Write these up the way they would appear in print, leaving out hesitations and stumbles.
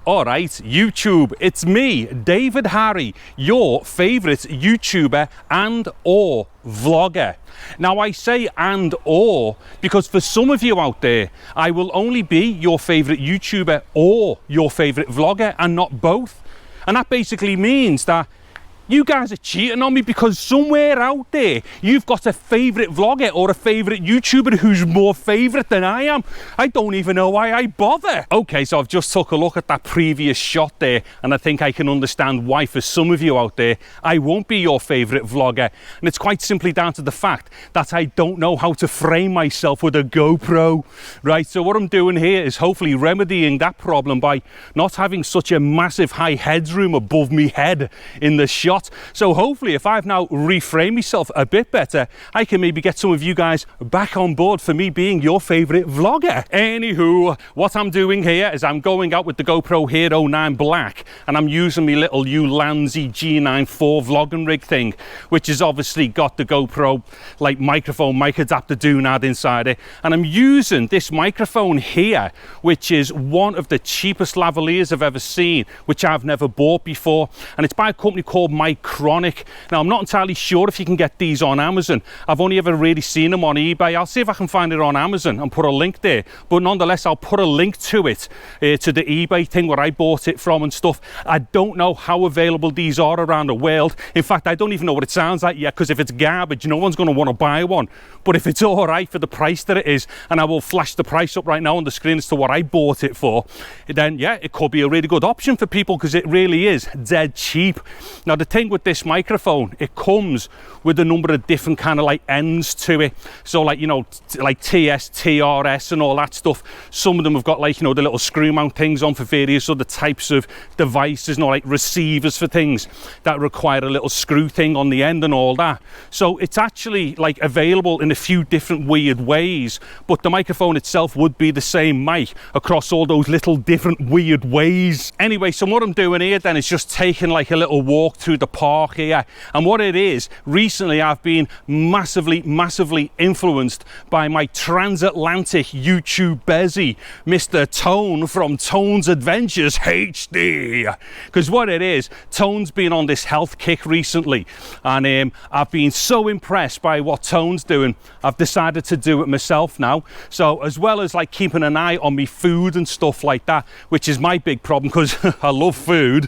Alright, YouTube, it's me, David Harry, your favourite YouTuber and or vlogger. Now I say and or because for some of you out there, I will only be your favourite YouTuber or your favourite vlogger and not both. And that basically means that you guys are cheating on me because somewhere out there you've got a favourite vlogger or a favourite YouTuber who's more favourite than I am. I don't even know why I bother. Okay, so I've just took a look at that previous shot there and I think I can understand why for some of you out there I won't be your favourite vlogger, and it's quite simply down to the fact that I don't know how to frame myself with a GoPro. Right, so what I'm doing here is hopefully remedying that problem by not having such a massive high headroom above me head in the shot. So hopefully if I've now reframed myself a bit better, I can maybe get some of you guys back on board for me being your favourite vlogger. Anywho, what I'm doing here is I'm going out with the GoPro Hero 9 Black and I'm using my little Ulanzi G9-4 vlogging rig thing, which has obviously got the GoPro like microphone mic adapter doonad inside it, and I'm using this microphone here, which is one of the cheapest lavaliers I've ever seen, which I've never bought before, and it's by a company called Micronic. Now I'm not entirely sure if you can get these on Amazon. I've only ever really seen them on eBay. I'll see if I can find it on Amazon and put a link there, but nonetheless I'll put a link to it, to the eBay thing where I bought it from and stuff. I don't know how available these are around the world. In fact, I don't even know what it sounds like yet, because if it's garbage no one's going to want to buy one, but if it's all right for the price that it is, and I will flash the price up right now on the screen as to what I bought it for, then yeah, it could be a really good option for people because it really is dead cheap. Now the thing with this microphone, it comes with a number of different kind of like ends to it, so like, you know, like TS, TRS and all that stuff. Some of them have got like, you know, the little screw mount things on for various other types of devices, you know, like receivers for things that require a little screw thing on the end and all that. So it's actually like available in a few different weird ways, but the microphone itself would be the same mic across all those little different weird ways. Anyway, so what I'm doing here then is just taking like a little walk through the park here, and what it is, recently I've been massively influenced by my transatlantic YouTube Bezzy, Mr. Tone from Tone's Adventures HD, because what it is, Tone's been on this health kick recently, and I've been so impressed by what Tone's doing, I've decided to do it myself now. So as well as like keeping an eye on me food and stuff like that, which is my big problem because I love food,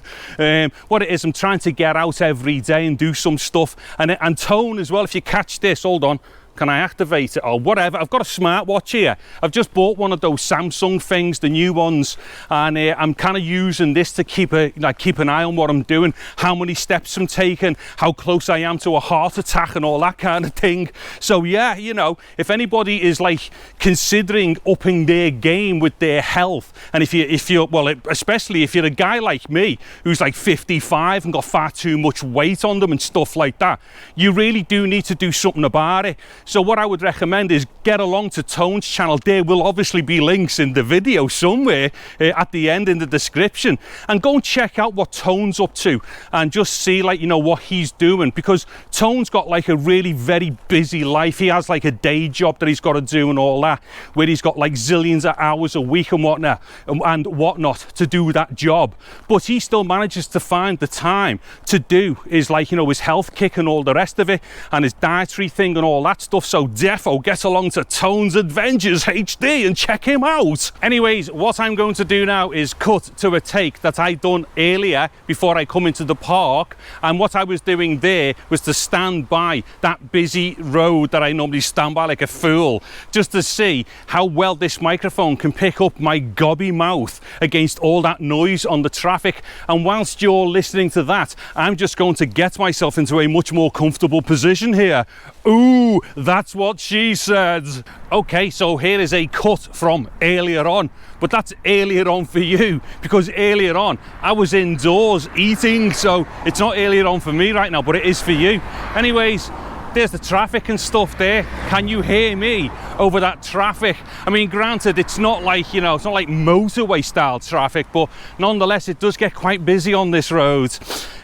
what it is, I'm trying to get out every day and do some stuff, and Tone as well. If you catch this, hold on, can I activate it or whatever? I've got a smartwatch here. I've just bought one of those Samsung things, the new ones, and I'm kind of using this to keep an eye on what I'm doing, how many steps I'm taking, how close I am to a heart attack and all that kind of thing. So yeah, you know, if anybody is like considering upping their game with their health, and if you're well, especially if you're a guy like me who's like 55 and got far too much weight on them and stuff like that, you really do need to do something about it. So what I would recommend is get along to Tone's channel. There will obviously be links in the video somewhere at the end in the description, and go and check out what Tone's up to and just see, like, you know, what he's doing, because Tone's got like a really very busy life. He has like a day job that he's got to do and all that, where he's got like zillions of hours a week and whatnot to do that job, but he still manages to find the time to do his, like, you know, his health kick and all the rest of it, and his dietary thing and all that stuff. So defo get along to Tone's Adventures HD and check him out. Anyways, what I'm going to do now is cut to a take that I done earlier before I come into the park, and what I was doing there was to stand by that busy road that I normally stand by like a fool, just to see how well this microphone can pick up my gobby mouth against all that noise on the traffic. And whilst you're listening to that, I'm just going to get myself into a much more comfortable position here. Ooh, that's what she said. Okay, so here is a cut from earlier on, but that's earlier on for you, because earlier on I was indoors eating, so it's not earlier on for me right now, but it is for you. Anyways, there's the traffic and stuff there. Can you hear me over that traffic? I mean, granted, it's not like, you know, it's not like motorway style traffic, but nonetheless it does get quite busy on this road.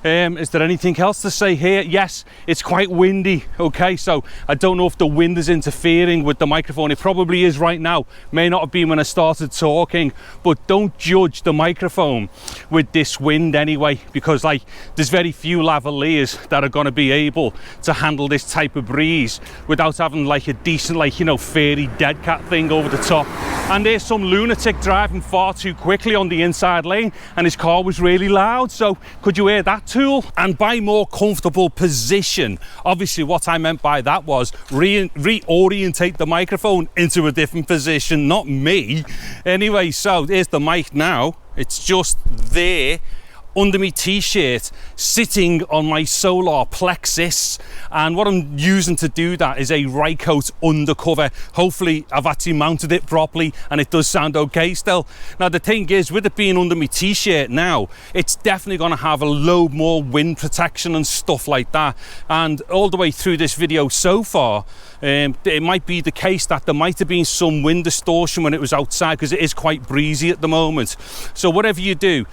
Is there anything else to say here? Yes, it's quite windy, okay, so I don't know if the wind is interfering with the microphone. It probably is right now, may not have been when I started talking, but don't judge the microphone with this wind anyway, because like there's very few lavaliers that are going to be able to handle this type of breeze without having like a decent, like, you know, fairy dead cat thing over the top. And there's some lunatic driving far too quickly on the inside lane, and his car was really loud, so could you hear that tool? And by more comfortable position, obviously what I meant by that was reorientate the microphone into a different position, not me. Anyway, so there's the mic now. It's just there under my t-shirt, sitting on my solar plexus, and what I'm using to do that is a Rycote undercover. Hopefully I've actually mounted it properly and it does sound okay still. Now the thing is, with it being under my t-shirt now, it's definitely going to have a load more wind protection and stuff like that. And all the way through this video so far, it might be the case that there might have been some wind distortion when it was outside, because it is quite breezy at the moment. So whatever you do,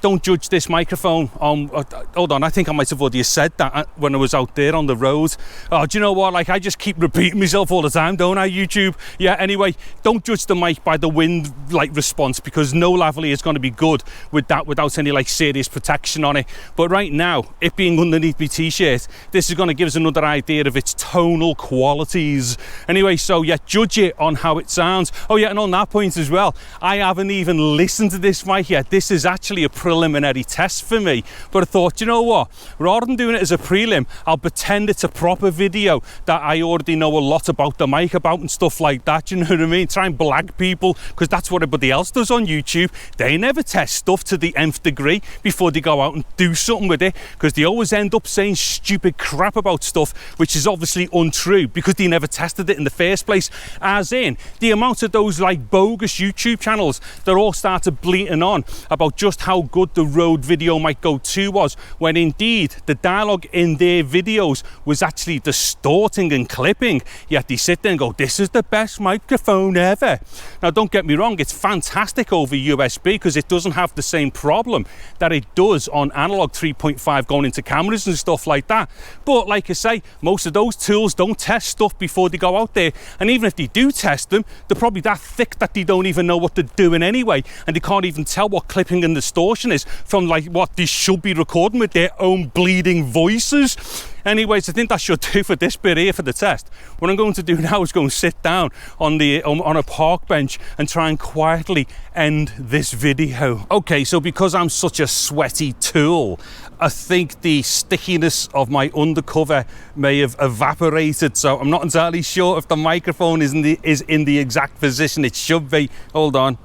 don't judge this microphone. Hold on, I think I might have already said that when I was out there on the road. Oh, do you know what? Like, I just keep repeating myself all the time, don't I, YouTube? Yeah, anyway, don't judge the mic by the wind like response, because no lavalier is going to be good with that without any like serious protection on it. But right now, it being underneath my t-shirt, this is going to give us another idea of its tonal qualities. Anyway, so yeah, judge it on how it sounds. Oh yeah, and on that point as well, I haven't even listened to this mic yet. This is actually a preliminary test for me, but I thought, you know what, rather than doing it as a prelim, I'll pretend it's a proper video that I already know a lot about the mic about and stuff like that, you know what I mean? Try and blag people, because that's what everybody else does on YouTube. They never test stuff to the nth degree before they go out and do something with it, because they always end up saying stupid crap about stuff which is obviously untrue, because they never tested it in the first place. As in, the amount of those like bogus YouTube channels that all started bleating on about just how good the RODE Video Mic Go 2 was, when indeed the dialogue in their videos was actually distorting and clipping, yet they sit there and go, this is the best microphone ever. Now don't get me wrong, it's fantastic over USB, because it doesn't have the same problem that it does on analog 3.5 going into cameras and stuff like that. But like I say, most of those tools don't test stuff before they go out there, and even if they do test them, they're probably that thick that they don't even know what they're doing anyway, and they can't even tell what clipping and distortion is from like what they should be recording with their own bleeding voices. Anyways, I think that should do for this bit here for the test. What I'm going to do now is go and sit down on a park bench and try and quietly end this video. Okay, so because I'm such a sweaty tool, I think the stickiness of my undercover may have evaporated, so I'm not entirely sure if the microphone is in the exact position it should be. Hold on.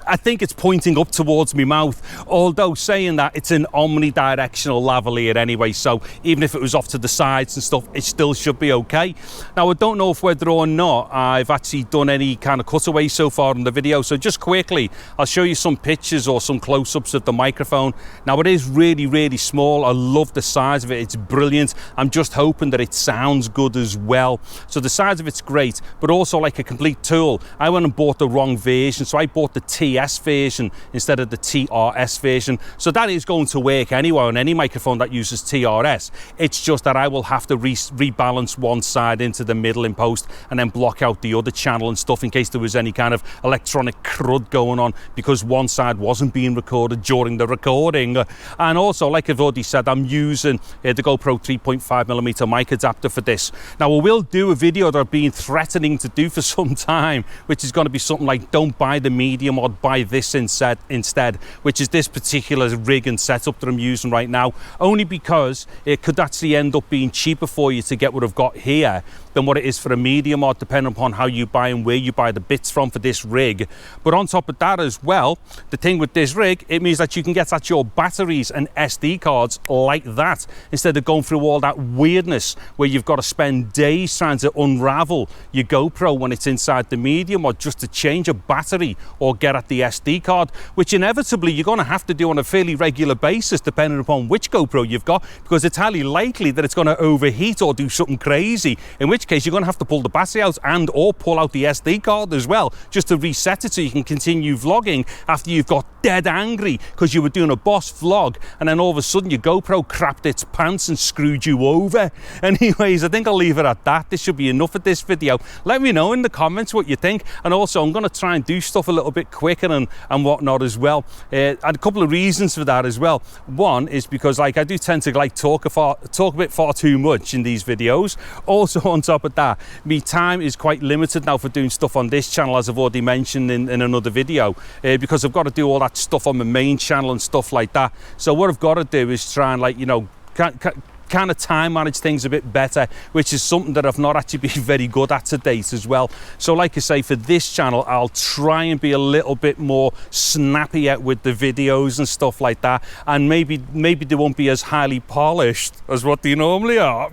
I think it's pointing up towards my mouth, although saying that, it's an omnidirectional lavalier anyway, so even if it was off to the sides and stuff, it still should be okay. Now I don't know if whether or not I've actually done any kind of cutaways so far in the video, so just quickly I'll show you some pictures or some close-ups of the microphone. Now it is really small. I love the size of it, it's brilliant. I'm just hoping that it sounds good as well. So the size of it's great, but also like a complete tool, I went and bought the wrong version, so I bought the TS version instead of the TRS version. So that is going to work anyway on any microphone that uses TRS. It's just that I will have to rebalance one side into the middle in post and then block out the other channel and stuff in case there was any kind of electronic crud going on, because one side wasn't being recorded during the recording. And also, like I've already said, I'm using the GoPro 3.5mm mic adapter for this. Now I will do a video that I've been threatening to do for some time, which is going to be something like, don't buy the medium or buy this instead, which is this particular rig and setup that I'm using right now, only because it could actually end up being cheaper for you to get what I've got here than what it is for a medium mod, depending upon how you buy and where you buy the bits from for this rig. But on top of that as well, the thing with this rig, it means that you can get at your batteries and SD cards like that, instead of going through all that weirdness where you've got to spend days trying to unravel your GoPro when it's inside the medium mod just to change a battery or get get at the SD card, which inevitably you're going to have to do on a fairly regular basis depending upon which GoPro you've got, because it's highly likely that it's going to overheat or do something crazy, in which case you're going to have to pull the battery out and or pull out the SD card as well, just to reset it so you can continue vlogging after you've got dead angry because you were doing a boss vlog and then all of a sudden your GoPro crapped its pants and screwed you over. Anyways, I think I'll leave it at that. This should be enough of this video. Let me know in the comments what you think, and also I'm going to try and do stuff a little bit quicker and whatnot as well, and a couple of reasons for that as well. One is because like I do tend to like talk a bit far too much in these videos. Also on top of that, my time is quite limited now for doing stuff on this channel, as I've already mentioned in another video, because I've got to do all that stuff on my main channel and stuff like that. So what I've got to do is try and, like, you know, kind of time manage things a bit better, which is something that I've not actually been very good at to date as well. So like I say, for this channel I'll try and be a little bit more snappy out with the videos and stuff like that, and maybe they won't be as highly polished as what they normally are.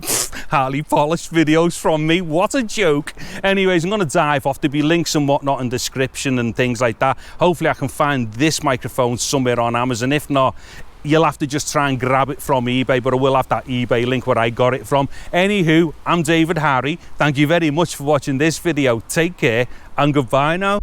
Highly polished videos from me, what a joke. Anyways, I'm going to dive off. There'll be links and whatnot in description and things like that. Hopefully I can find this microphone somewhere on Amazon. If not, you'll have to just try and grab it from eBay, but I will have that eBay link where I got it from. Anywho, I'm David Harry. Thank you very much for watching this video. Take care and goodbye now.